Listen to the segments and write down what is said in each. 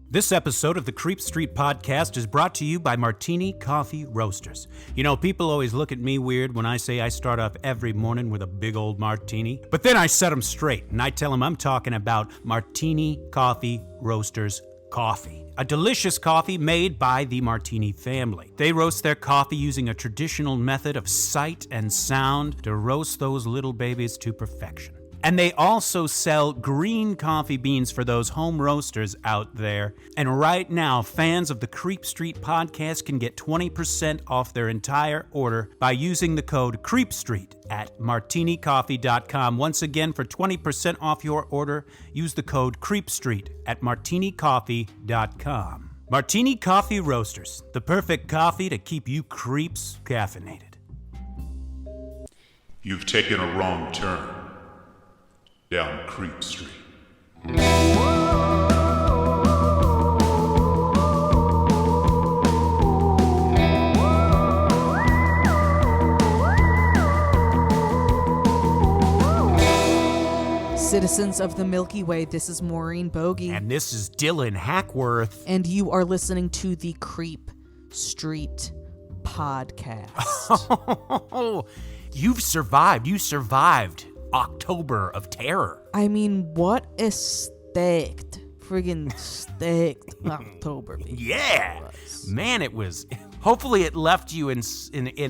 This episode of the Creep Street Podcast is brought to you by Martini Coffee Roasters. You know, people always look at me weird when I say I start off every morning with a big old martini. But then I set them straight, and I tell them I'm talking about Martini Coffee Roasters coffee. A delicious coffee made by the Martini family. They roast their coffee using a traditional method of sight and sound to roast those little babies to perfection. And they also sell green coffee beans for those home roasters out there. And right now, fans of the Creep Street Podcast can get 20% off their entire order by using the code CREEPSTREET at martinicoffee.com. Once again, for 20% off your order, use the code CREEPSTREET at martinicoffee.com. Martini Coffee Roasters, the perfect coffee to keep you creeps caffeinated. You've taken a wrong turn down Creep Street. Citizens of the Milky Way, this is Maureen Bogey. And this is Dylan Hackworth. And you are listening to the Creep Street Podcast. Oh, you've survived. You survived October of terror. I mean, what a staked October. Yeah. Man, it was. Hopefully it left you in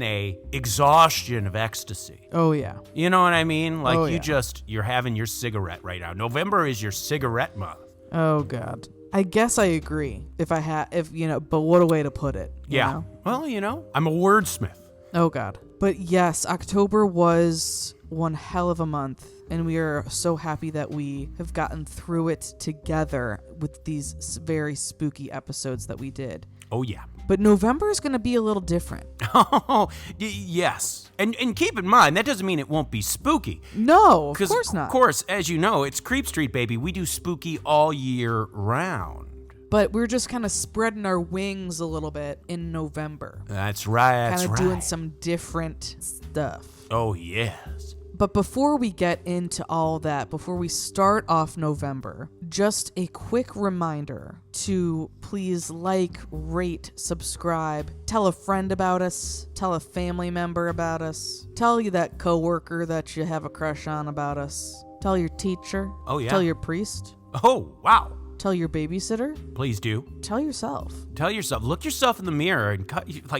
a exhaustion of ecstasy. Oh, yeah. You know what I mean? Like you're having your cigarette right now. November is your cigarette month. Oh, God. I guess I agree. But what a way to put it. You know? Well, I'm a wordsmith. Oh, God. But yes, October was one hell of a month, and we are so happy that we have gotten through it together with these very spooky episodes that we did. Oh, yeah. But November is going to be a little different. Oh, yes. And keep in mind, that doesn't mean it won't be spooky. No, of course not. Of course, as you know, it's Creep Street, baby. We do spooky all year round. But we're just kind of spreading our wings a little bit in November. That's right. Kind of doing some different stuff. Oh, yes. But before we get into all that, before we start off November, just a quick reminder to please like, rate, subscribe, tell a friend about us, tell a family member about us, tell you that coworker that you have a crush on about us, tell your teacher, tell your priest. Oh, wow. Tell your babysitter. Please do. Tell yourself. Look yourself in the mirror and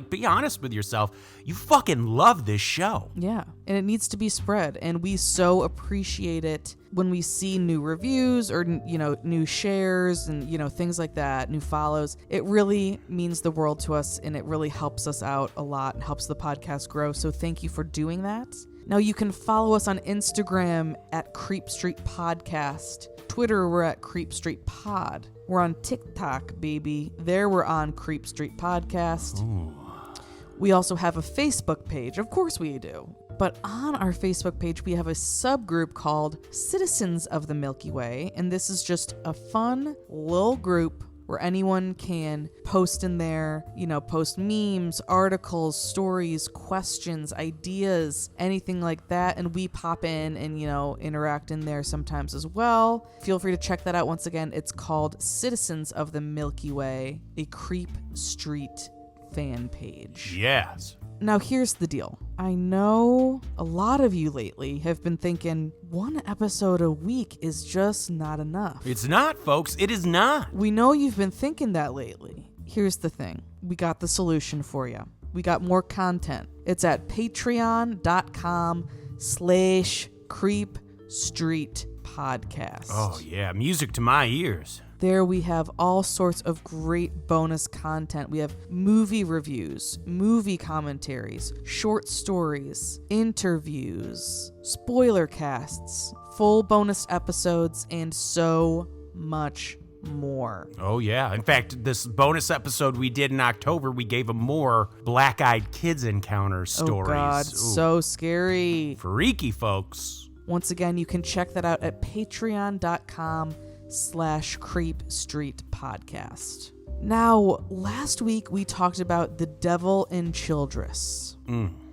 be honest with yourself. You fucking love this show. Yeah, and it needs to be spread, and we so appreciate it when we see new reviews or, new shares and, things like that, new follows. It really means the world to us, and it really helps us out a lot and helps the podcast grow, so thank you for doing that. Now, you can follow us on Instagram at Creep Street Podcast. Twitter, we're at Creep Street Pod. We're on TikTok, baby. There we're on Creep Street Podcast. Ooh. We also have a Facebook page. Of course we do. But on our Facebook page, we have a subgroup called Citizens of the Milky Way. And this is just a fun little group where anyone can post in there, post memes, articles, stories, questions, ideas, anything like that. And we pop in and, interact in there sometimes as well. Feel free to check that out. Once again, it's called Citizens of the Milky Way, a Creep Street fan page. Yes. Now, here's the deal. I know a lot of you lately have been thinking one episode a week is just not enough. It's not, folks. It is not. We know you've been thinking that lately. Here's the thing. We got the solution for you. We got more content. It's at patreon.com/creepstreetpodcast. Oh, yeah. Music to my ears. There we have all sorts of great bonus content. We have movie reviews, movie commentaries, short stories, interviews, spoiler casts, full bonus episodes, and so much more. Oh, yeah. In fact, this bonus episode we did in October, we gave them more black-eyed kids encounter stories. Oh, God. Ooh. So scary. Freaky, folks. Once again, you can check that out at patreon.com/Creep Street Podcast. Now, last week we talked about the devil in Childress.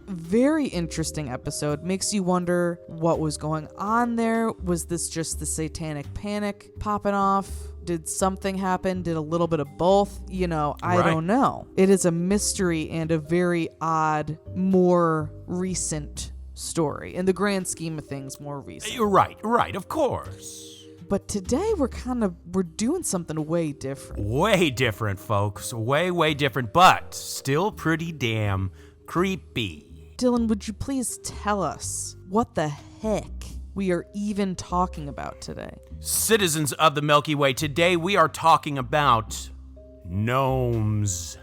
Very interesting episode. Makes you wonder what was going on there. Was this just the satanic panic popping off? Did something happen? Did a little bit of both? I Right. don't know. It is a mystery and a very odd, more recent story. In the grand scheme of things, more recent. You're right, of course. But today we're doing something way different. Way different, folks. Way different, but still pretty damn creepy. Dylan, would you please tell us what the heck we are even talking about today? Citizens of the Milky Way, today we are talking about gnomes.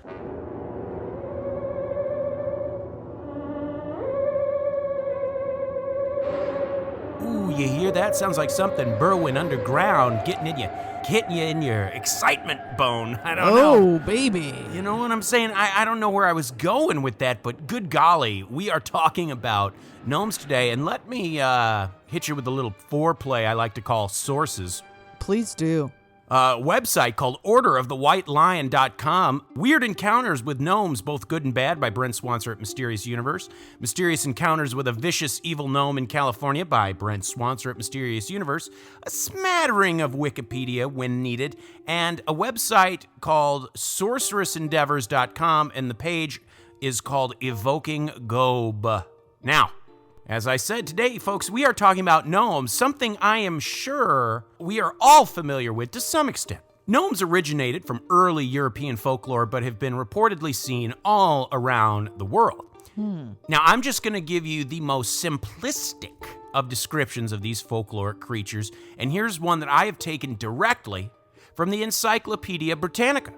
Ooh, you hear that? Sounds like something burrowing underground, hitting you in your excitement bone. I don't know. Oh, baby. You know what I'm saying? I don't know where I was going with that, but good golly, we are talking about gnomes today, and let me hit you with a little foreplay I like to call sources. Please do. A website called orderofthewhitelion.com. Weird Encounters with Gnomes, Both Good and Bad by Brent Swanser at Mysterious Universe. Mysterious Encounters with a Vicious Evil Gnome in California by Brent Swanser at Mysterious Universe. A smattering of Wikipedia when needed. And a website called sorceressendeavors.com, and the page is called Evoking Ghob. Now, as I said today, folks, we are talking about gnomes, something I am sure we are all familiar with to some extent. Gnomes originated from early European folklore, but have been reportedly seen all around the world. Now, I'm just going to give you the most simplistic of descriptions of these folkloric creatures, and here's one that I have taken directly from the Encyclopedia Britannica.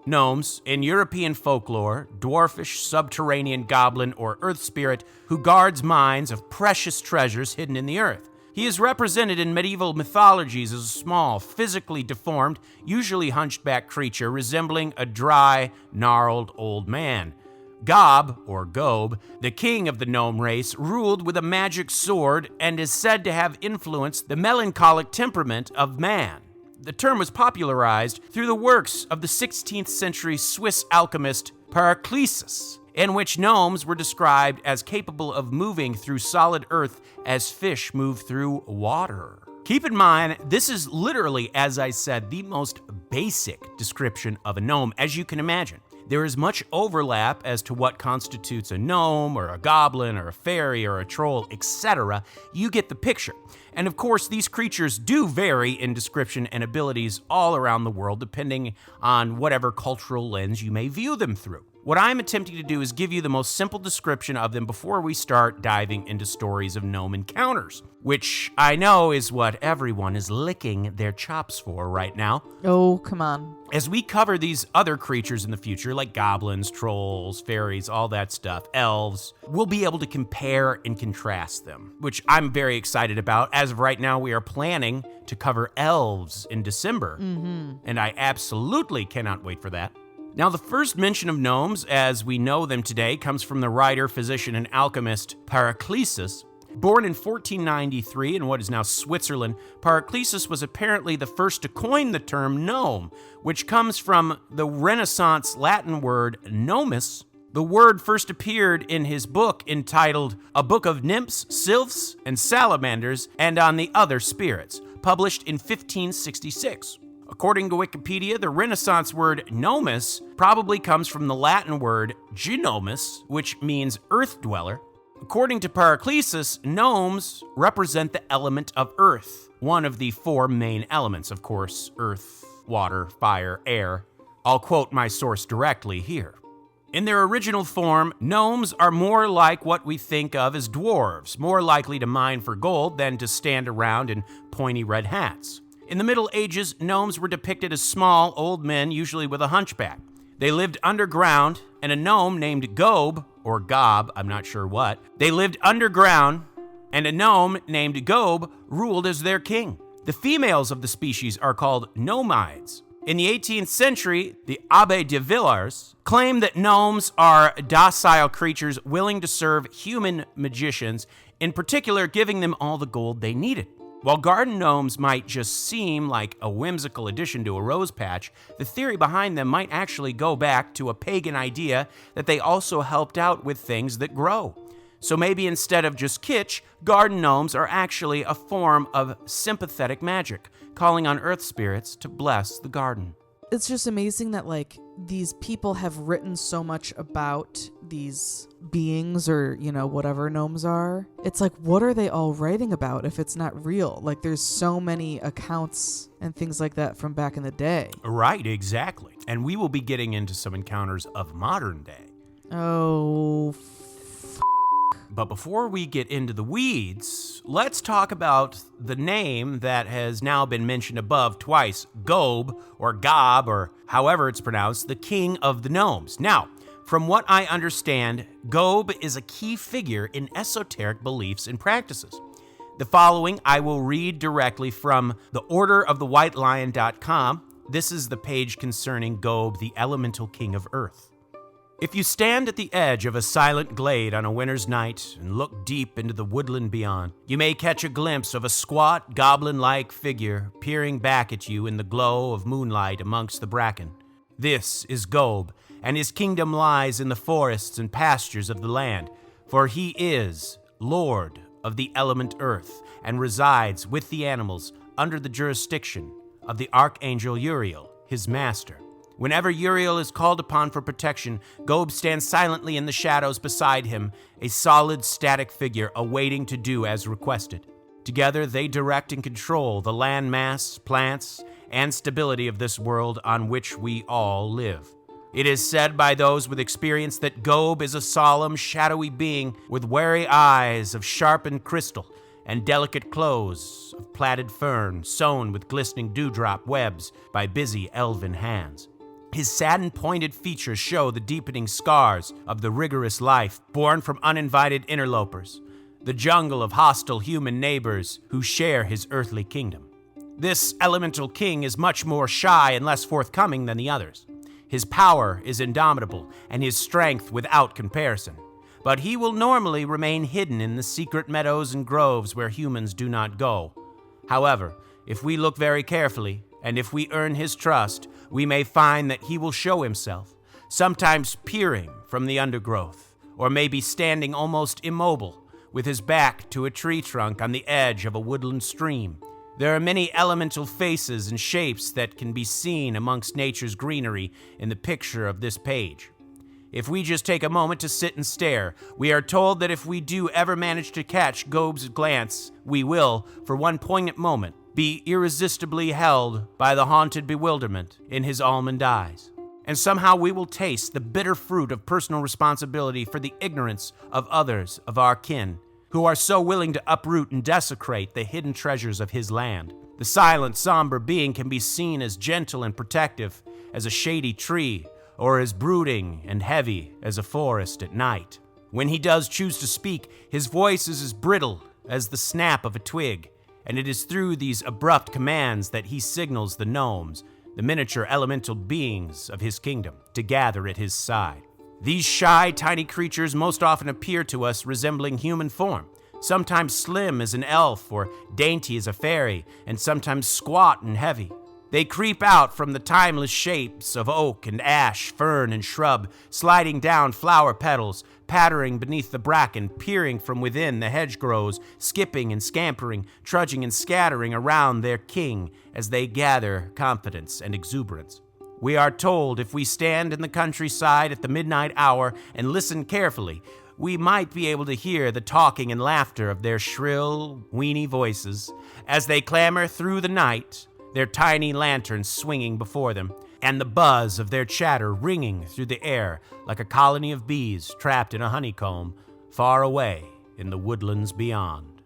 Gnomes, in European folklore, dwarfish subterranean goblin or earth spirit who guards mines of precious treasures hidden in the earth. He is represented in medieval mythologies as a small, physically deformed, usually hunchback creature resembling a dry, gnarled old man. Ghob, or Ghob, the king of the gnome race, ruled with a magic sword and is said to have influenced the melancholic temperament of man. The term was popularized through the works of the 16th century Swiss alchemist Paracelsus, in which gnomes were described as capable of moving through solid earth as fish move through water. Keep in mind, this is literally, as I said, the most basic description of a gnome, as you can imagine. There is much overlap as to what constitutes a gnome or a goblin or a fairy or a troll, etc. You get the picture. And of course, these creatures do vary in description and abilities all around the world, depending on whatever cultural lens you may view them through. What I'm attempting to do is give you the most simple description of them before we start diving into stories of gnome encounters, which I know is what everyone is licking their chops for right now. Oh, come on. As we cover these other creatures in the future, like goblins, trolls, fairies, all that stuff, elves, we'll be able to compare and contrast them, which I'm very excited about. As of right now, we are planning to cover elves in December, and I absolutely cannot wait for that. Now, the first mention of gnomes, as we know them today, comes from the writer, physician, and alchemist Paracelsus. Born in 1493 in what is now Switzerland, Paracelsus was apparently the first to coin the term gnome, which comes from the Renaissance Latin word gnomus. The word first appeared in his book entitled A Book of Nymphs, Sylphs, and Salamanders, and on the Other Spirits, published in 1566. According to Wikipedia, the Renaissance word gnomus probably comes from the Latin word gnomus, which means earth dweller. According to Paracelsus, gnomes represent the element of earth, one of the four main elements, of course, earth, water, fire, air. I'll quote my source directly here. In their original form, gnomes are more like what we think of as dwarves, more likely to mine for gold than to stand around in pointy red hats. In the Middle Ages, gnomes were depicted as small, old men, usually with a hunchback. They lived underground, and a gnome named Ghob, or Ghob, I'm not sure what, they lived underground, and a gnome named Ghob ruled as their king. The females of the species are called gnomides. In the 18th century, the Abbé de Villars claimed that gnomes are docile creatures willing to serve human magicians, in particular giving them all the gold they needed. While garden gnomes might just seem like a whimsical addition to a rose patch, the theory behind them might actually go back to a pagan idea that they also helped out with things that grow. So maybe instead of just kitsch, garden gnomes are actually a form of sympathetic magic, calling on earth spirits to bless the garden. It's just amazing that, like, these people have written so much about these beings or, whatever gnomes are. It's like, what are they all writing about if it's not real? Like, there's so many accounts and things like that from back in the day. Right, exactly. And we will be getting into some encounters of modern day. Oh, But before we get into the weeds, let's talk about the name that has now been mentioned above twice, Ghob, or Ghob, or however it's pronounced, the king of the gnomes. Now, from what I understand, Ghob is a key figure in esoteric beliefs and practices. The following I will read directly from theorderofthewhitelion.com. This is the page concerning Ghob, the elemental king of earth. If you stand at the edge of a silent glade on a winter's night and look deep into the woodland beyond, you may catch a glimpse of a squat, goblin-like figure peering back at you in the glow of moonlight amongst the bracken. This is Ghob, and his kingdom lies in the forests and pastures of the land, for he is Lord of the element earth and resides with the animals under the jurisdiction of the Archangel Uriel, his master. Whenever Uriel is called upon for protection, Ghob stands silently in the shadows beside him, a solid, static figure awaiting to do as requested. Together, they direct and control the land mass, plants, and stability of this world on which we all live. It is said by those with experience that Ghob is a solemn, shadowy being with wary eyes of sharpened crystal and delicate clothes of plaited fern sewn with glistening dewdrop webs by busy elven hands. His sad and pointed features show the deepening scars of the rigorous life born from uninvited interlopers, the jungle of hostile human neighbors who share his earthly kingdom. This elemental king is much more shy and less forthcoming than the others. His power is indomitable and his strength without comparison, but he will normally remain hidden in the secret meadows and groves where humans do not go. However, if we look very carefully, and if we earn his trust, we may find that he will show himself, sometimes peering from the undergrowth, or maybe standing almost immobile, with his back to a tree trunk on the edge of a woodland stream. There are many elemental faces and shapes that can be seen amongst nature's greenery in the picture of this page. If we just take a moment to sit and stare, we are told that if we do ever manage to catch Gob's glance, we will, for one poignant moment, be irresistibly held by the haunted bewilderment in his almond eyes. And somehow we will taste the bitter fruit of personal responsibility for the ignorance of others of our kin, who are so willing to uproot and desecrate the hidden treasures of his land. The silent, somber being can be seen as gentle and protective as a shady tree, or as brooding and heavy as a forest at night. When he does choose to speak, his voice is as brittle as the snap of a twig, and it is through these abrupt commands that he signals the gnomes, the miniature elemental beings of his kingdom, to gather at his side. These shy, tiny creatures most often appear to us resembling human form, sometimes slim as an elf or dainty as a fairy, and sometimes squat and heavy. They creep out from the timeless shapes of oak and ash, fern and shrub, sliding down flower petals, pattering beneath the bracken, peering from within the hedgerows, skipping and scampering, trudging and scattering around their king as they gather confidence and exuberance. We are told if we stand in the countryside at the midnight hour and listen carefully, we might be able to hear the talking and laughter of their shrill, weeny voices as they clamor through the night, their tiny lanterns swinging before them, and the buzz of their chatter ringing through the air like a colony of bees trapped in a honeycomb far away in the woodlands beyond.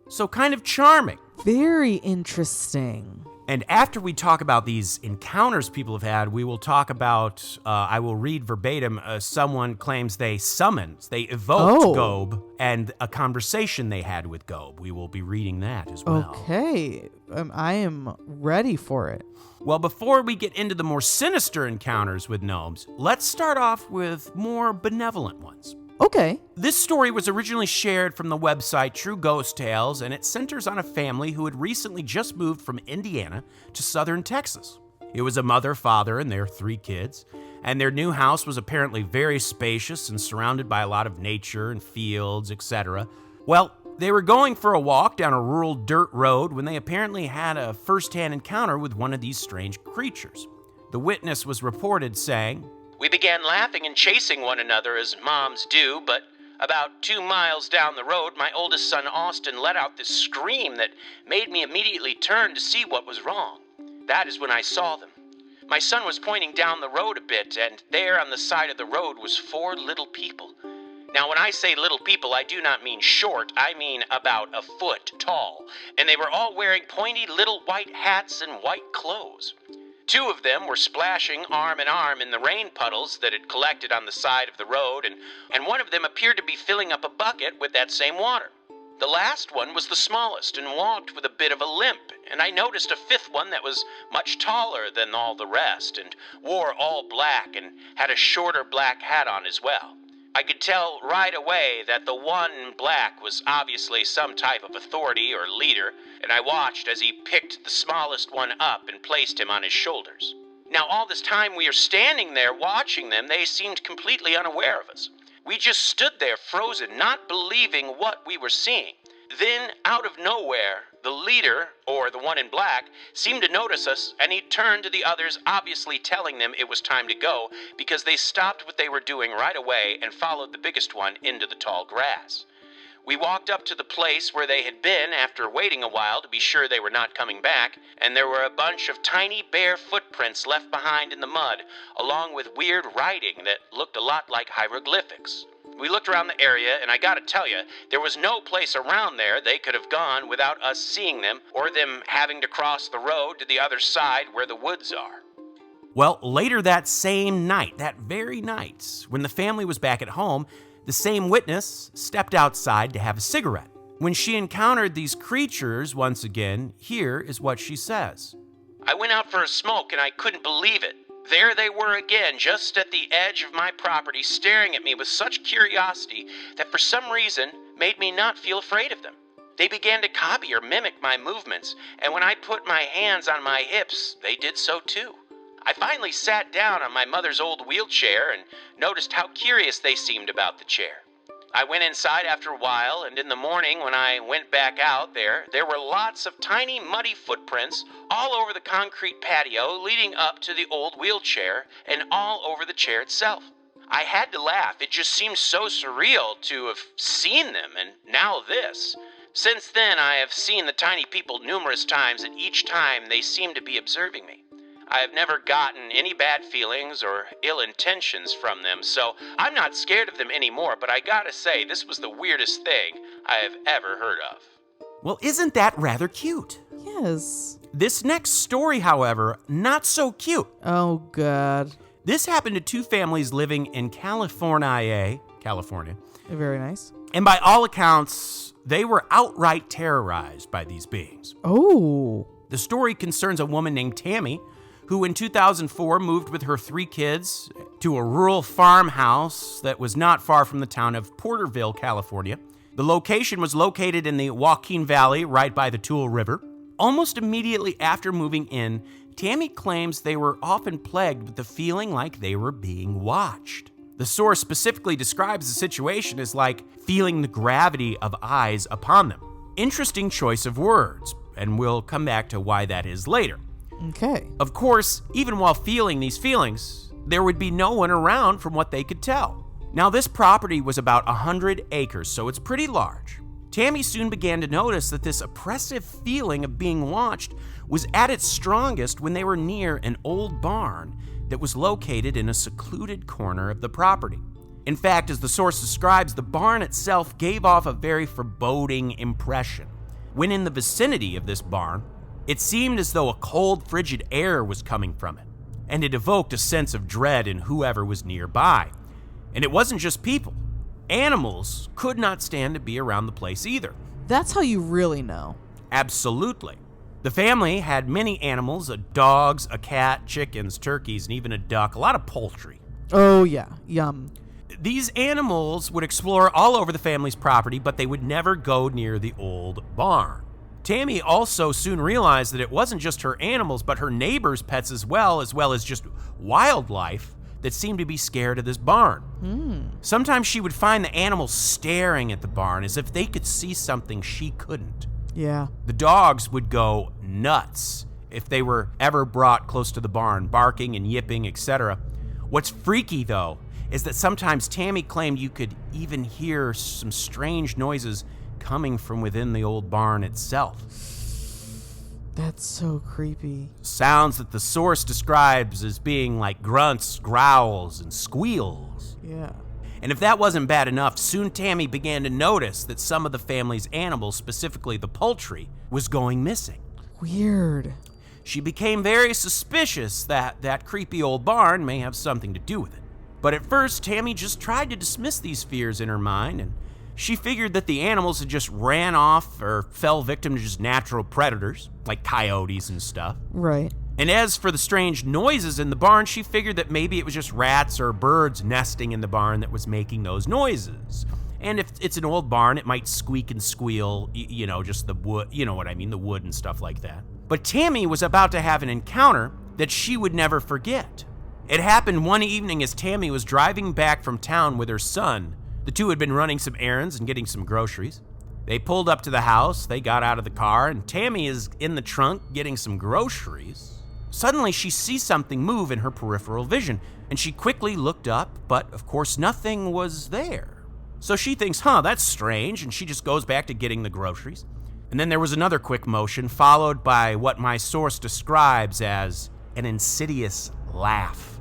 So kind of charming. Very interesting. And after we talk about these encounters people have had, we will talk about, I will read verbatim, someone claims they evoked Ghob, and a conversation they had with Ghob. We will be reading that as well. Okay, I am ready for it. Well, before we get into the more sinister encounters with gnomes, let's start off with more benevolent ones. Okay. This story was originally shared from the website True Ghost Tales, and it centers on a family who had recently just moved from Indiana to southern Texas. It was a mother, father, and their 3 kids, and their new house was apparently very spacious and surrounded by a lot of nature and fields, etc. Well, They were going for a walk down a rural dirt road when they apparently had a first-hand encounter with one of these strange creatures. The witness was reported saying, "We began laughing and chasing one another as moms do, but about 2 miles down the road, my oldest son Austin let out this scream that made me immediately turn to see what was wrong. That is when I saw them. My son was pointing down the road a bit, and there on the side of the road was 4 little people. Now, when I say little people, I do not mean short, I mean about a foot tall, and they were all wearing pointy little white hats and white clothes. 2 of them were splashing arm in arm in the rain puddles that had collected on the side of the road, and one of them appeared to be filling up a bucket with that same water. The last one was the smallest and walked with a bit of a limp, and I noticed a 5th one that was much taller than all the rest and wore all black and had a shorter black hat on as well. I could tell right away that the one in black was obviously some type of authority or leader, and I watched as he picked the smallest one up and placed him on his shoulders. Now, all this time we are standing there watching them, they seemed completely unaware of us. We just stood there frozen, not believing what we were seeing. Then, out of nowhere, the leader, or the one in black, seemed to notice us, and he turned to the others, obviously telling them it was time to go, because they stopped what they were doing right away and followed the biggest one into the tall grass. We walked up to the place where they had been after waiting a while to be sure they were not coming back, and there were a bunch of tiny bare footprints left behind in the mud, along with weird writing that looked a lot like hieroglyphics. We looked around the area, and I gotta tell you, there was no place around there they could have gone without us seeing them, or them having to cross the road to the other side where the woods are. Well, later that same night, that very night, when the family was back at home, the same witness stepped outside to have a cigarette. When she encountered these creatures once again, here is what she says. "I went out for a smoke, and I couldn't believe it. There they were again, just at the edge of my property, staring at me with such curiosity that for some reason made me not feel afraid of them. They began to copy or mimic my movements, and when I put my hands on my hips, they did so too. I finally sat down on my mother's old wheelchair and noticed how curious they seemed about the chair. I went inside after a while, and in the morning when I went back out there were lots of tiny muddy footprints all over the concrete patio leading up to the old wheelchair and all over the chair itself. I had to laugh. It just seemed so surreal to have seen them, and now this. Since then, I have seen the tiny people numerous times, and each time they seem to be observing me. I have never gotten any bad feelings or ill intentions from them, so I'm not scared of them anymore, but I gotta say, this was the weirdest thing I have ever heard of." Well, isn't that rather cute? Yes. This next story, however, not so cute. Oh, God. This happened to 2 families living in California. Very nice. And by all accounts, they were outright terrorized by these beings. Oh. The story concerns a woman named Tammy, who in 2004 moved with her 3 kids to a rural farmhouse that was not far from the town of Porterville, California. The location was located in the Joaquin Valley, right by the Tule River. Almost immediately after moving in, Tammy claims they were often plagued with the feeling like they were being watched. The source specifically describes the situation as like feeling the gravity of eyes upon them. Interesting choice of words, and we'll come back to why that is later. Okay. Of course, even while feeling these feelings, there would be no one around from what they could tell. Now, this property was about 100 acres, so it's pretty large. Tammy soon began to notice that this oppressive feeling of being watched was at its strongest when they were near an old barn that was located in a secluded corner of the property. In fact, as the source describes, the barn itself gave off a very foreboding impression. When in the vicinity of this barn, it seemed as though a cold, frigid air was coming from it, and it evoked a sense of dread in whoever was nearby. And it wasn't just people. Animals could not stand to be around the place either. That's how you really know. Absolutely. The family had many animals, dogs, a cat, chickens, turkeys, and even a duck, a lot of poultry. Oh, yeah. Yum. These animals would explore all over the family's property, but they would never go near the old barn. Tammy also soon realized that it wasn't just her animals, but her neighbors' pets as well as just wildlife that seemed to be scared of this barn. Sometimes she would find the animals staring at the barn as if they could see something she couldn't. Yeah. The dogs would go nuts if they were ever brought close to the barn, barking and yipping, etc. What's freaky, though, is that sometimes Tammy claimed you could even hear some strange noises coming from within the old barn itself. That's so creepy. Sounds that the source describes as being like grunts, growls, and squeals. Yeah. And if that wasn't bad enough, soon Tammy began to notice that some of the family's animals, specifically the poultry, was going missing. Weird. She became very suspicious that that creepy old barn may have something to do with it. But at first, Tammy just tried to dismiss these fears in her mind, and she figured that the animals had just ran off or fell victim to just natural predators, like coyotes and stuff. Right. And as for the strange noises in the barn, she figured that maybe it was just rats or birds nesting in the barn that was making those noises. And if it's an old barn, it might squeak and squeal, just the wood, you know what I mean, the wood and stuff like that. But Tammy was about to have an encounter that she would never forget. It happened one evening as Tammy was driving back from town with her son. The two had been running some errands and getting some groceries. They pulled up to the house, they got out of the car, and Tammy is in the trunk getting some groceries. Suddenly, she sees something move in her peripheral vision, and she quickly looked up, but of course nothing was there. So she thinks, that's strange, and she just goes back to getting the groceries. And then there was another quick motion, followed by what my source describes as an insidious laugh.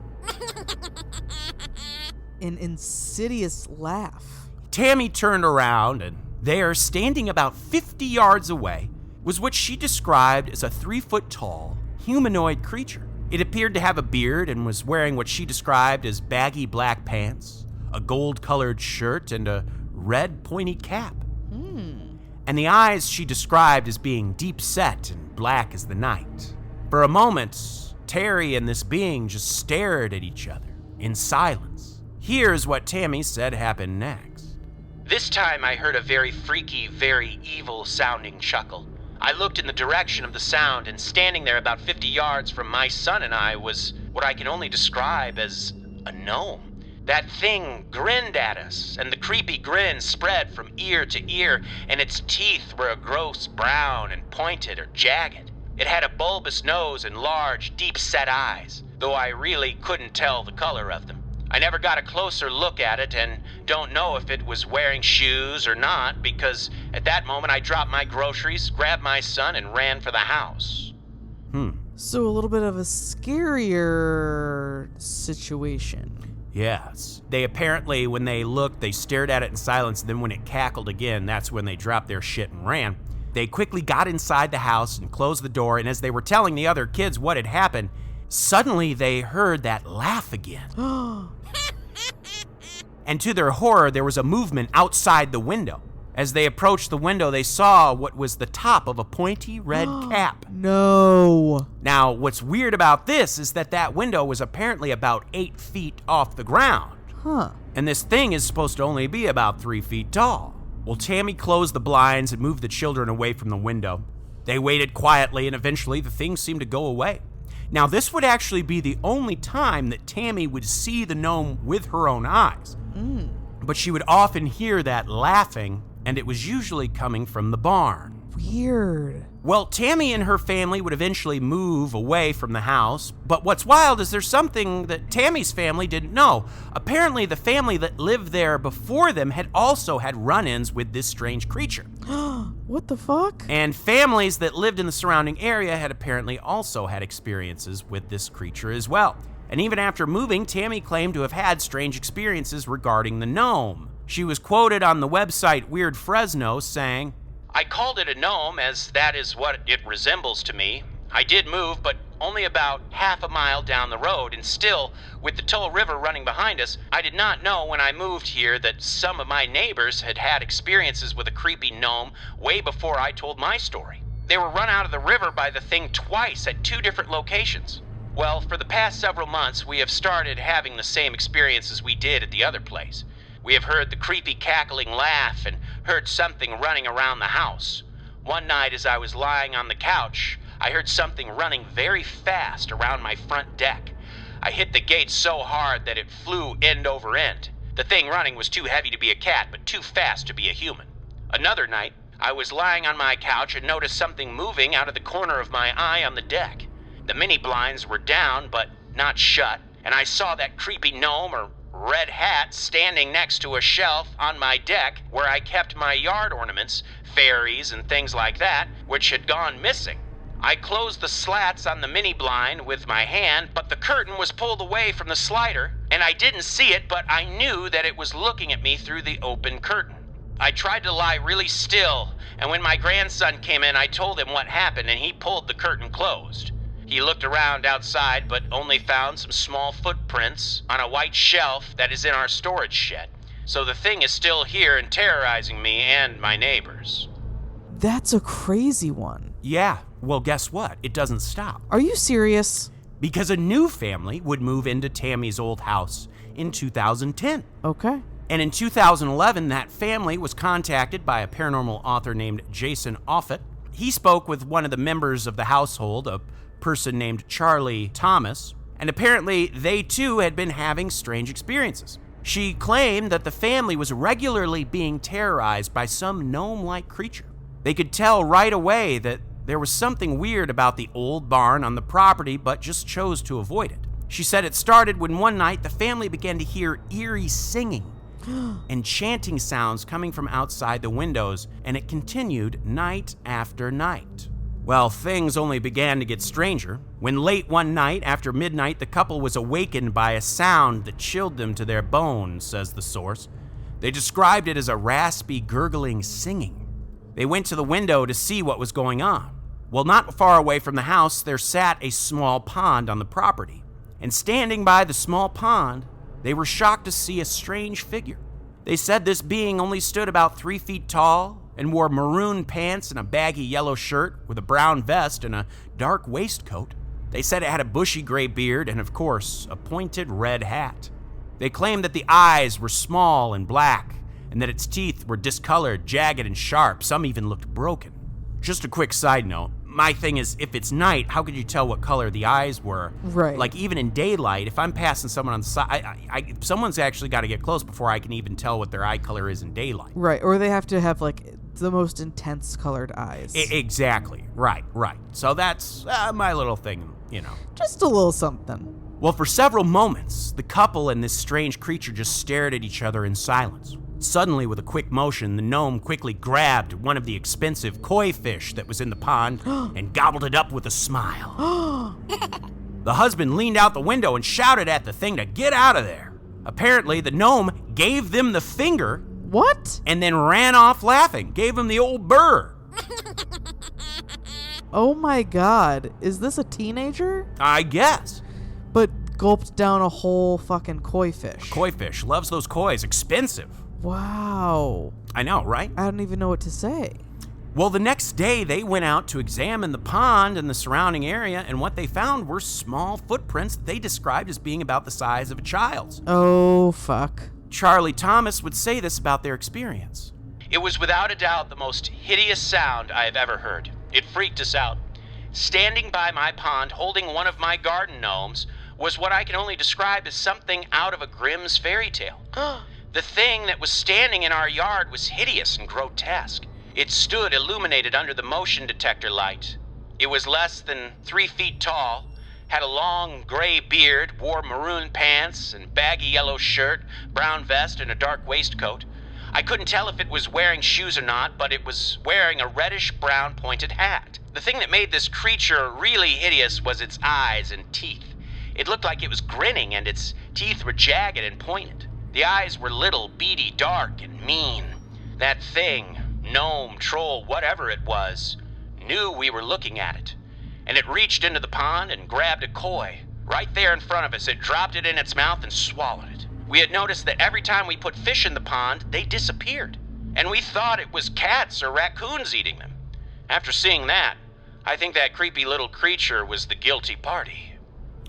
An insidious laugh. Tammy turned around, and there, standing about 50 yards away, was what she described as a 3-foot-tall, humanoid creature. It appeared to have a beard and was wearing what she described as baggy black pants, a gold-colored shirt, and a red pointy cap. And the eyes she described as being deep-set and black as the night. For a moment, Terry and this being just stared at each other in silence. Here's what Tammy said happened next. This time I heard a very freaky, very evil-sounding chuckle. I looked in the direction of the sound, and standing there about 50 yards from my son and I was what I can only describe as a gnome. That thing grinned at us, and the creepy grin spread from ear to ear, and its teeth were a gross brown and pointed or jagged. It had a bulbous nose and large, deep-set eyes, though I really couldn't tell the color of them. I never got a closer look at it and don't know if it was wearing shoes or not, because at that moment I dropped my groceries, grabbed my son, and ran for the house. So a little bit of a scarier situation. Yes. They apparently, when they looked, they stared at it in silence, and then when it cackled again, that's when they dropped their shit and ran. They quickly got inside the house and closed the door, and as they were telling the other kids what had happened, suddenly they heard that laugh again. And to their horror, there was a movement outside the window. As they approached the window, they saw what was the top of a pointy red cap. No. Now, what's weird about this is that window was apparently about 8 feet off the ground. And this thing is supposed to only be about 3 feet tall. Well, Tammy closed the blinds and moved the children away from the window. They waited quietly, and eventually the thing seemed to go away. Now, this would actually be the only time that Tammy would see the gnome with her own eyes. But she would often hear that laughing, and it was usually coming from the barn. Weird. Well, Tammy and her family would eventually move away from the house, but what's wild is there's something that Tammy's family didn't know. Apparently, the family that lived there before them had also had run-ins with this strange creature. What the fuck? And families that lived in the surrounding area had apparently also had experiences with this creature as well. And even after moving, Tammy claimed to have had strange experiences regarding the gnome. She was quoted on the website Weird Fresno saying, I called it a gnome as that is what it resembles to me. I did move, but only about half a mile down the road, and still, with the Tull River running behind us, I did not know when I moved here that some of my neighbors had had experiences with a creepy gnome way before I told my story. They were run out of the river by the thing twice at 2 different locations. Well, for the past several months, we have started having the same experiences we did at the other place. We have heard the creepy cackling laugh and heard something running around the house. One night as I was lying on the couch, I heard something running very fast around my front deck. I hit the gate so hard that it flew end over end. The thing running was too heavy to be a cat, but too fast to be a human. Another night, I was lying on my couch and noticed something moving out of the corner of my eye on the deck. The mini blinds were down, but not shut, and I saw that creepy gnome or red hat standing next to a shelf on my deck where I kept my yard ornaments, fairies and things like that, which had gone missing. I closed the slats on the mini blind with my hand, but the curtain was pulled away from the slider, and I didn't see it, but I knew that it was looking at me through the open curtain. I tried to lie really still, and when my grandson came in, I told him what happened, and he pulled the curtain closed. He looked around outside, but only found some small footprints on a white shelf that is in our storage shed. So the thing is still here and terrorizing me and my neighbors. That's a crazy one. Yeah, well, guess what? It doesn't stop. Are you serious? Because a new family would move into Tammy's old house in 2010. Okay. And in 2011, that family was contacted by a paranormal author named Jason Offutt. He spoke with one of the members of the household, a person named Charlie Thomas, and apparently they too had been having strange experiences. She claimed that the family was regularly being terrorized by some gnome-like creature. They could tell right away that there was something weird about the old barn on the property, but just chose to avoid it. She said it started when one night the family began to hear eerie singing and chanting sounds coming from outside the windows, and it continued night after night. Well, things only began to get stranger when late one night after midnight, the couple was awakened by a sound that chilled them to their bones, says the source. They described it as a raspy, gurgling singing. They went to the window to see what was going on. Well, not far away from the house, there sat a small pond on the property. And standing by the small pond, they were shocked to see a strange figure. They said this being only stood about 3 feet tall and wore maroon pants and a baggy yellow shirt with a brown vest and a dark waistcoat. They said it had a bushy gray beard and, of course, a pointed red hat. They claimed that the eyes were small and black and that its teeth were discolored, jagged, and sharp. Some even looked broken. Just a quick side note. My thing is, if it's night, how could you tell what color the eyes were? Right. Like, even in daylight, if I'm passing someone on the side, someone's actually got to get close before I can even tell what their eye color is in daylight. Right, or they have to have, like, the most intense colored eyes. Exactly. Right. So that's my little thing, you know. Just a little something. Well, for several moments, the couple and this strange creature just stared at each other in silence. Suddenly, with a quick motion, the gnome quickly grabbed one of the expensive koi fish that was in the pond and gobbled it up with a smile. The husband leaned out the window and shouted at the thing to get out of there. Apparently, the gnome gave them the finger. What? And then ran off laughing, gave him the old burr. Oh my god, is this a teenager? I guess. But gulped down a whole fucking koi fish. Koi fish, loves those kois, expensive. Wow. I know, right? I don't even know what to say. Well, the next day, they went out to examine the pond and the surrounding area, and what they found were small footprints that they described as being about the size of a child's. Oh, fuck. Charlie Thomas would say this about their experience. It was without a doubt the most hideous sound I have ever heard. It freaked us out. Standing by my pond, holding one of my garden gnomes, was what I can only describe as something out of a Grimm's fairy tale. The thing that was standing in our yard was hideous and grotesque. It stood illuminated under the motion detector light. It was less than 3 feet tall, had a long gray beard, wore maroon pants and baggy yellow shirt, brown vest, and a dark waistcoat. I couldn't tell if it was wearing shoes or not, but it was wearing a reddish-brown pointed hat. The thing that made this creature really hideous was its eyes and teeth. It looked like it was grinning, and its teeth were jagged and pointed. The eyes were little, beady, dark, and mean. That thing, gnome, troll, whatever it was, knew we were looking at it. And it reached into the pond and grabbed a koi. Right there in front of us, it dropped it in its mouth and swallowed it. We had noticed that every time we put fish in the pond, they disappeared. And we thought it was cats or raccoons eating them. After seeing that, I think that creepy little creature was the guilty party.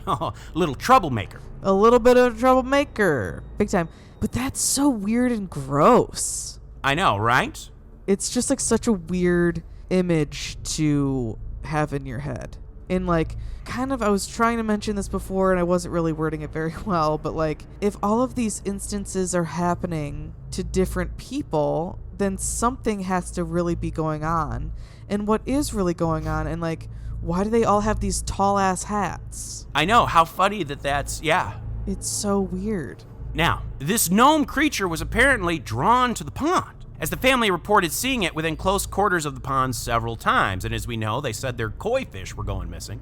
Oh, little troublemaker. A little bit of a troublemaker. Big time. But that's so weird and gross. I know, right? It's just like such a weird image to have in your head. And like, kind of, I was trying to mention this before and I wasn't really wording it very well, but like, if all of these instances are happening to different people, then something has to really be going on. And what is really going on? And like, why do they all have these tall ass hats? I know, how funny that's, yeah. It's so weird. Now, this gnome creature was apparently drawn to the pond, as the family reported seeing it within close quarters of the pond several times, and as we know, they said their koi fish were going missing.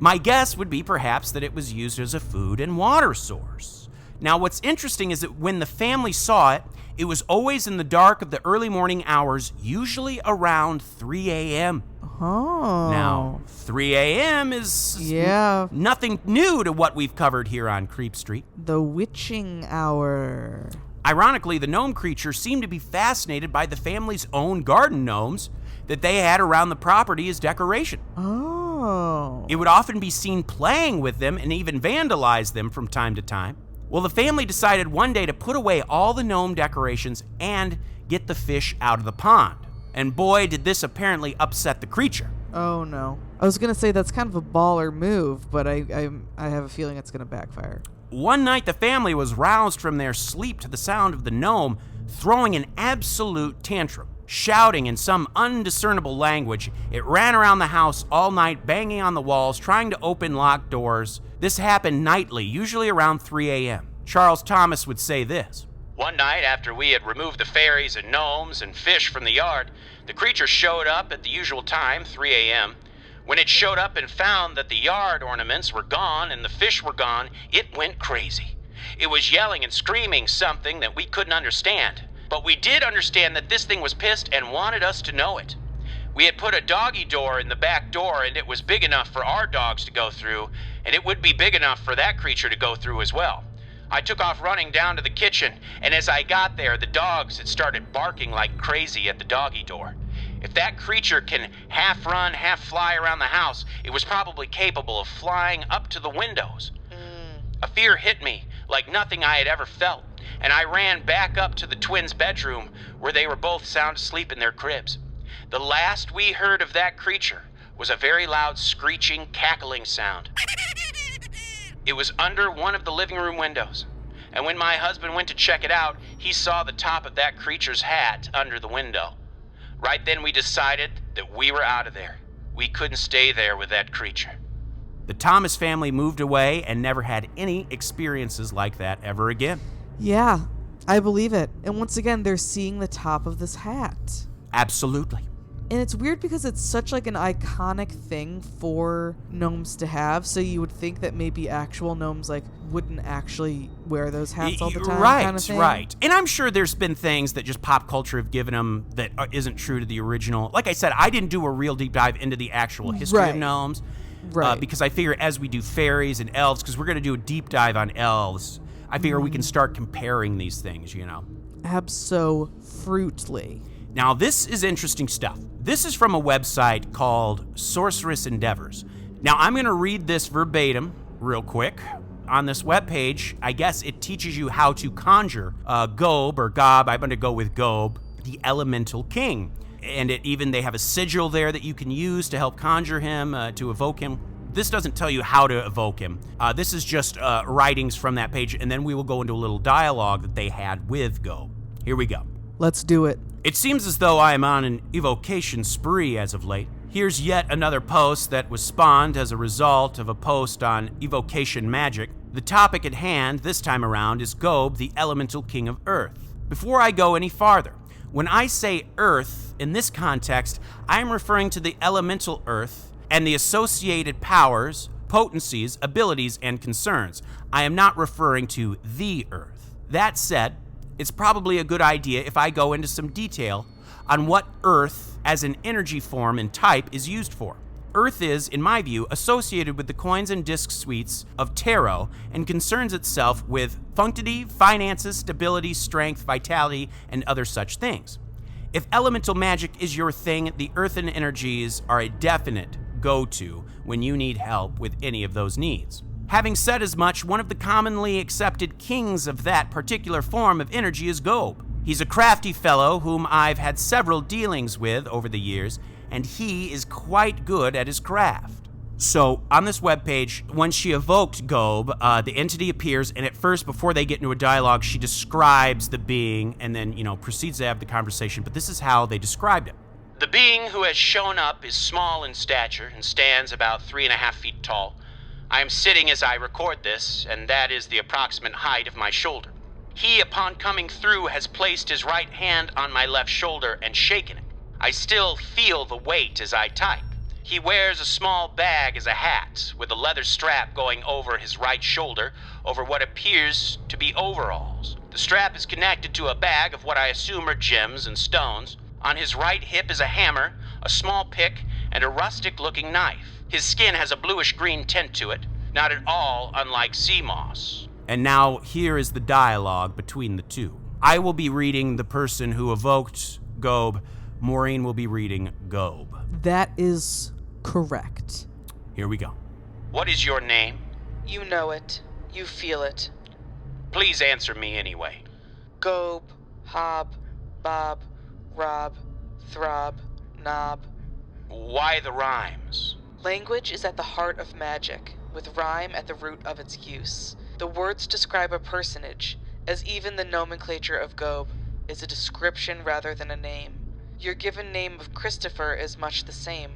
My guess would be perhaps that it was used as a food and water source. Now, what's interesting is that when the family saw it, it was always in the dark of the early morning hours, usually around 3 a.m. Oh. Now, 3 a.m. is nothing new to what we've covered here on Creep Street. The witching hour. Ironically, the gnome creature seemed to be fascinated by the family's own garden gnomes that they had around the property as decoration. Oh. It would often be seen playing with them and even vandalize them from time to time. Well, the family decided one day to put away all the gnome decorations and get the fish out of the pond. And boy, did this apparently upset the creature. Oh no. I was going to say that's kind of a baller move, but I have a feeling it's going to backfire. One night, the family was roused from their sleep to the sound of the gnome throwing an absolute tantrum. Shouting in some undiscernible language, it ran around the house all night, banging on the walls, trying to open locked doors. This happened nightly, usually around 3 a.m. Charles Thomas would say this. One night, after we had removed the fairies and gnomes and fish from the yard, the creature showed up at the usual time, 3 a.m. When it showed up and found that the yard ornaments were gone and the fish were gone, it went crazy. It was yelling and screaming something that we couldn't understand. But we did understand that this thing was pissed and wanted us to know it. We had put a doggy door in the back door, and it was big enough for our dogs to go through, and it would be big enough for that creature to go through as well. I took off running down to the kitchen, and as I got there, the dogs had started barking like crazy at the doggy door. If that creature can half run, half fly around the house, it was probably capable of flying up to the windows. A fear hit me like nothing I had ever felt, and I ran back up to the twins' bedroom where they were both sound asleep in their cribs. The last we heard of that creature was a very loud screeching, cackling sound. It was under one of the living room windows, and when my husband went to check it out, he saw the top of that creature's hat under the window. Right then we decided that we were out of there. We couldn't stay there with that creature. The Thomas family moved away and never had any experiences like that ever again. Yeah, I believe it. And once again, they're seeing the top of this hat. Absolutely. And it's weird because it's such like an iconic thing for gnomes to have, so you would think that maybe actual gnomes like wouldn't actually wear those hats all the time. Right, kind of thing. Right. And I'm sure there's been things that just pop culture have given them that isn't true to the original. Like I said, I didn't do a real deep dive into the actual history of gnomes. Right. Because I figure as we do fairies and elves, because we're going to do a deep dive on elves, I figure we can start comparing these things, you know. Abso-fruitly. Now, this is interesting stuff. This is from a website called Sorceress Endeavors. Now, I'm going to read this verbatim real quick. On this webpage, I guess it teaches you how to conjure Ghob or Ghob. I'm going to go with Ghob, the elemental king. And they have a sigil there that you can use to help conjure him, to evoke him. This doesn't tell you how to evoke him. This is just writings from that page, and then we will go into a little dialogue that they had with Ghob. Here we go. Let's do it. It seems as though I am on an evocation spree as of late. Here's yet another post that was spawned as a result of a post on evocation magic. The topic at hand this time around is Ghob, the elemental king of Earth. Before I go any farther, when I say Earth in this context, I am referring to the elemental Earth and the associated powers, potencies, abilities, and concerns. I am not referring to the Earth. That said, it's probably a good idea if I go into some detail on what Earth as an energy form and type is used for. Earth is, in my view, associated with the coins and disc suites of tarot and concerns itself with functity, finances, stability, strength, vitality, and other such things. If elemental magic is your thing, the earthen energies are a definite go-to when you need help with any of those needs. Having said as much, one of the commonly accepted kings of that particular form of energy is Ghob. He's a crafty fellow whom I've had several dealings with over the years, and he is quite good at his craft. So on this webpage, when she evoked Ghob, the entity appears, and at first, before they get into a dialogue, she describes the being and then, proceeds to have the conversation. But this is how they described him. The being who has shown up is small in stature and stands about 3.5 feet tall. I am sitting as I record this, and that is the approximate height of my shoulder. He, upon coming through, has placed his right hand on my left shoulder and shaken it. I still feel the weight as I type. He wears a small bag as a hat, with a leather strap going over his right shoulder, over what appears to be overalls. The strap is connected to a bag of what I assume are gems and stones. On his right hip is a hammer, a small pick, and a rustic-looking knife. His skin has a bluish-green tint to it, not at all unlike sea moss. And now here is the dialogue between the two. I will be reading the person who evoked Ghob. Maureen will be reading Ghob. That is correct. Here we go. What is your name? You know it. You feel it. Please answer me anyway. Ghob, Hob, Bob, Rob, Throb, Knob. Why the rhymes? Language is at the heart of magic, with rhyme at the root of its use. The words describe a personage, as even the nomenclature of Ghob is a description rather than a name. Your given name of Christopher is much the same,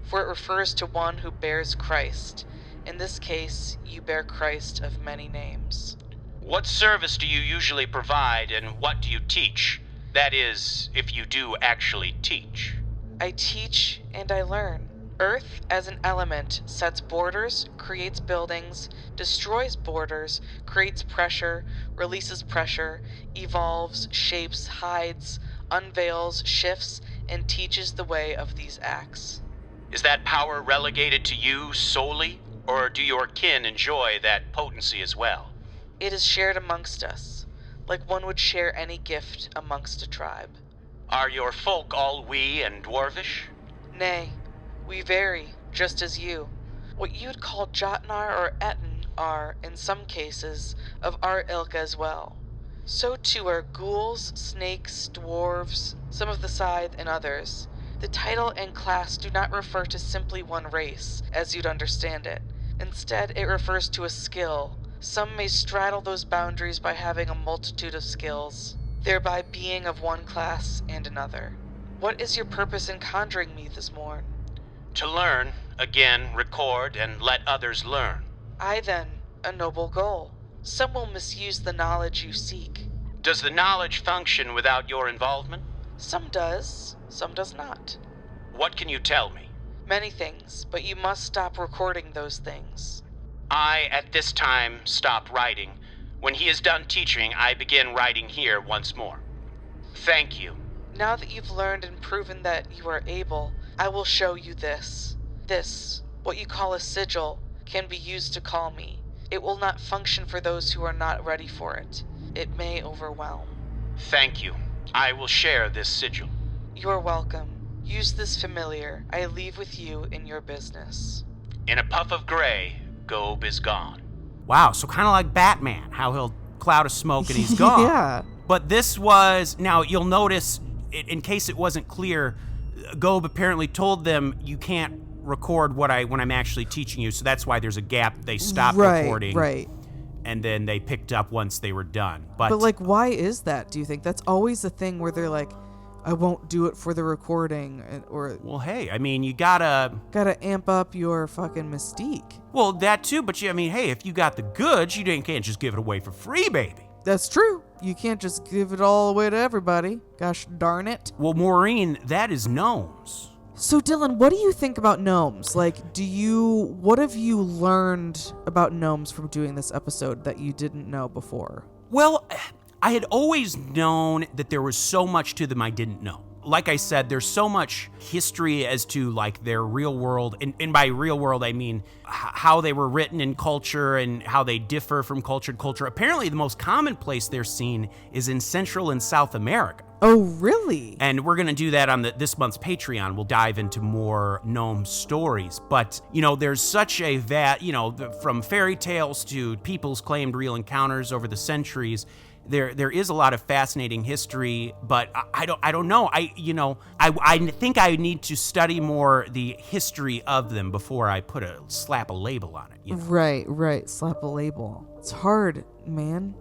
for it refers to one who bears Christ. In this case, you bear Christ of many names. What service do you usually provide, and what do you teach? That is, if you do actually teach. I teach and I learn. Earth, as an element, sets borders, creates buildings, destroys borders, creates pressure, releases pressure, evolves, shapes, hides, unveils, shifts, and teaches the way of these acts. Is that power relegated to you solely, or do your kin enjoy that potency as well? It is shared amongst us, like one would share any gift amongst a tribe. Are your folk all wee and dwarvish? Nay, we vary, just as you. What you'd call Jotnar or Etten are, in some cases, of our ilk as well. So too are ghouls, snakes, dwarves, some of the scythe, and others. The title and class do not refer to simply one race, as you'd understand it. Instead, it refers to a skill. Some may straddle those boundaries by having a multitude of skills, thereby being of one class and another. What is your purpose in conjuring me this morn? To learn, again, record, and let others learn. I then, a noble goal. Some will misuse the knowledge you seek. Does the knowledge function without your involvement? Some does, some does not. What can you tell me? Many things, but you must stop recording those things. I, at this time, stop writing. When he is done teaching, I begin writing here once more. Thank you. Now that you've learned and proven that you are able, I will show you this. This, what you call a sigil, can be used to call me. It will not function for those who are not ready for it. It may overwhelm. Thank you. I will share this sigil. You are welcome. Use this familiar. I leave with you in your business. In a puff of gray, Ghob is gone. Wow, so kind of like Batman, how he'll cloud of smoke and he's gone. Yeah. But this was, now you'll notice, in case it wasn't clear, Ghob apparently told them you can't record when I'm actually teaching you, so that's why there's a gap. They stopped recording. Right. And then they picked up once they were done. But like, why is that, do you think? That's always a thing where they're like, I won't do it for the recording, or... Well, hey, I mean, you gotta amp up your fucking mystique. Well, that too, but hey, if you got the goods, you can't just give it away for free, baby. That's true. You can't just give it all away to everybody. Gosh darn it. Well, Maureen, that is Gnomes. So, Dylan, what do you think about gnomes? Like, what have you learned about gnomes from doing this episode that you didn't know before? Well, I had always known that there was so much to them I didn't know. Like I said, there's so much history as to like their real world, and by real world I mean how they were written in culture and how they differ from culture to culture. Apparently the most common place they're seen is in Central and South America. Oh, really? And we're going to do that on this month's Patreon. We'll dive into more gnome stories. But, there's such a from fairy tales to people's claimed real encounters over the centuries. There is a lot of fascinating history, but I don't know. I think I need to study more the history of them before I slap a label on it. Right. Slap a label. It's hard, man.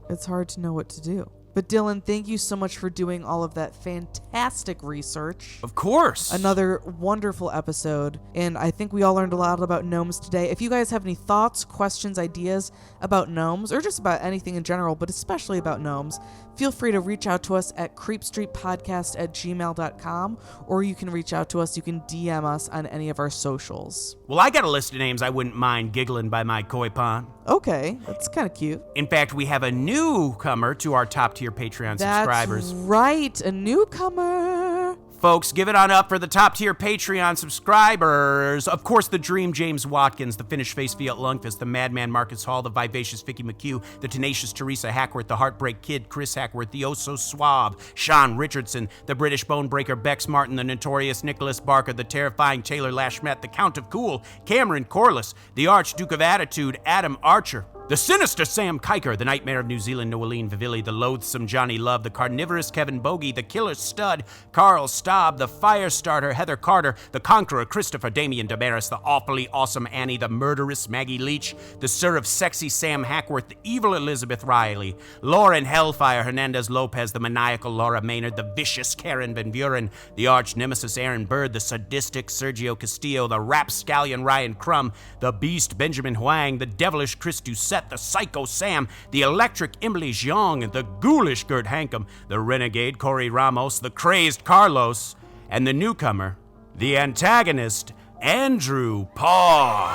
It's hard to know what to do. But Dylan, thank you so much for doing all of that fantastic research. Of course. Another wonderful episode, and I think we all learned a lot about gnomes today. If you guys have any thoughts, questions, ideas about gnomes, or just about anything in general, but especially about gnomes, feel free to reach out to us at creepstreetpodcast@gmail.com, or you can reach out to us, you can DM us on any of our socials. Well, I got a list of names I wouldn't mind giggling by my koi pond. Okay, that's kind of cute. In fact, we have a newcomer to our top-tier Patreon subscribers. That's right, a newcomer. Folks, give it on up for the top-tier Patreon subscribers. Of course, the Dream James Watkins, the Finnish Face Fiat Lundqvist, the Madman Marcus Hall, the Vivacious Vicky McHugh, the Tenacious Teresa Hackworth, the Heartbreak Kid Chris Hackworth, the Oh-So Suave Sean Richardson, the British Bone Breaker Bex Martin, the Notorious Nicholas Barker, the Terrifying Taylor Lashmet, the Count of Cool Cameron Corliss, the Archduke of Attitude Adam Archer, the Sinister Sam Kiker, the Nightmare of New Zealand Noeline Vivilli, the Loathsome Johnny Love, the Carnivorous Kevin Bogey, the Killer Stud Carl Staub, the Firestarter Heather Carter, the Conqueror Christopher Damian Damaris, the Awfully Awesome Annie, the Murderous Maggie Leach, the Sir of Sexy Sam Hackworth, the Evil Elizabeth Riley, Lauren Hellfire Hernandez Lopez, the Maniacal Laura Maynard, the Vicious Karen Van Buren, the Arch Nemesis Aaron Bird, the Sadistic Sergio Castillo, the Rapscallion Ryan Crum, the Beast Benjamin Huang, the Devilish Chris Doucette, the Psycho Sam, the Electric Emily Jeong, the Ghoulish Gert Hankum, the Renegade Corey Ramos, the Crazed Carlos, and the newcomer, the antagonist, Andrew Paul.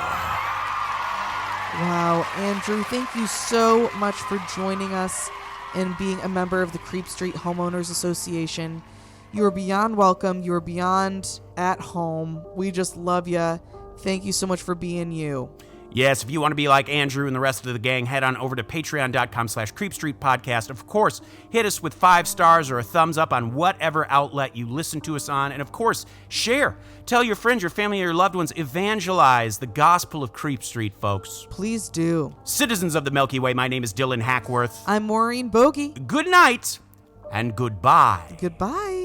Wow, Andrew, thank you so much for joining us and being a member of the Creep Street Homeowners Association. You are beyond welcome. You are beyond at home. We just love you. Thank you so much for being you. Yes, if you want to be like Andrew and the rest of the gang, head on over to patreon.com/creepstreetpodcast. Of course, hit us with 5 stars or a thumbs up on whatever outlet you listen to us on. And of course, share. Tell your friends, your family, or your loved ones. Evangelize the gospel of Creep Street, folks. Please do. Citizens of the Milky Way, my name is Dylan Hackworth. I'm Maureen Bogey. Good night and goodbye. Goodbye.